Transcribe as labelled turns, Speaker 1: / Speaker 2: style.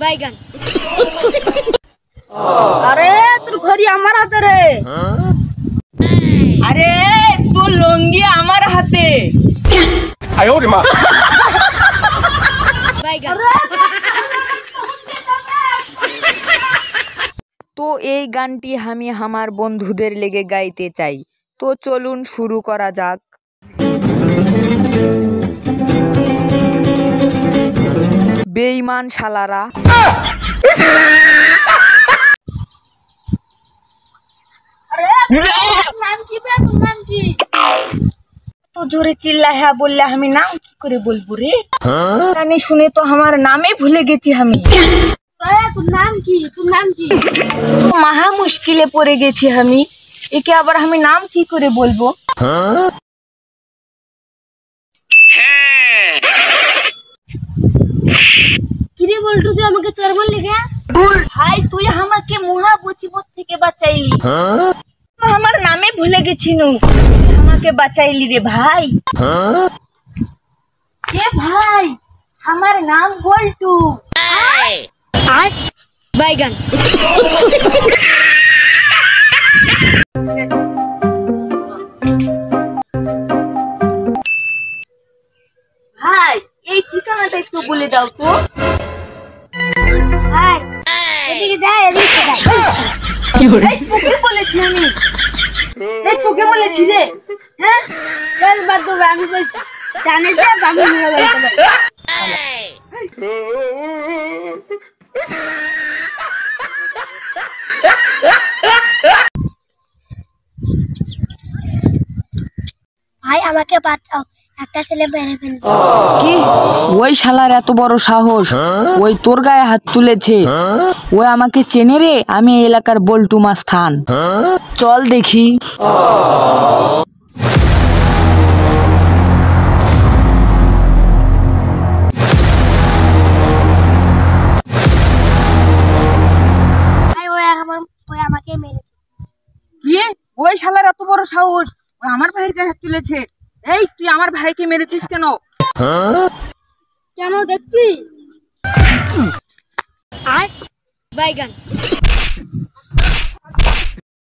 Speaker 1: बैगन।
Speaker 2: अरे তোর ঘড়ি আমার হাতে রে।
Speaker 3: আরে তোর লঙ্গি আমার হাতে।
Speaker 4: আয়ো রে মা।
Speaker 1: बैगन।
Speaker 3: তো এই গানটি আমি আমার বন্ধুদের লেগে গাইতে চাই, তো চলুন শুরু করা যাক। বেঈমান শালারা,
Speaker 2: নাম কি বে? তোর নাম কি? তো জোরে চিল্লা হ্যাঁ বললে আমি নাম কি করে বলবো রে?
Speaker 3: জানি শুনে তো আমার নামে ভুলে গেছি আমি।
Speaker 2: তোর নাম কি? তোর নাম কি?
Speaker 3: মহা মুশকিলে পড়ে গেছি আমি, একে আবার আমি নাম কি করে বলবো?
Speaker 2: কিরে বলটু তুই আমাকে চোর বললি কে?
Speaker 3: ভাই তুই আমাকে মহা মুসিবত থেকে বাঁচাইলি, তো আমার নামে ভুলে গেছি নু, তুই আমাকে বাঁচাইলি রে ভাই। এ ভাই আমার নাম বল্টু।
Speaker 1: बैगन।
Speaker 3: ভাই এই ঠিকানাটা একটু বলে দাও তো।
Speaker 2: ভাই এদিকে যা, এদিকে যা।
Speaker 3: এই তোকে বলেছি আমি, এই তোকে বলেছি রে। হ্যাঁ
Speaker 2: চল বাদ দে, আমি বলছি জানে যে আমি নিয়ে বলতে পারি। ভাই আমাকে বাঁচাও, একটা ছেলে মেরে ফেলবে।
Speaker 3: কি? ওই শালার এত বড় সাহস, ওই তোর গায়ে হাত তুলেছে? ওই আমাকে চেনে রে, আমি এই এলাকার বল্টু মাস্তান। চল দেখি।
Speaker 2: ভাই ওই আমাকে মেরেছে।
Speaker 3: কি? ওই শালার এত বড় সাহস, ওই আমার ভাইয়ের গায়ে হাত তুলেছে? এই তুই আমার ভাইকে মেরেছিস কেন?
Speaker 2: কেন দেখছি?
Speaker 1: बैगन।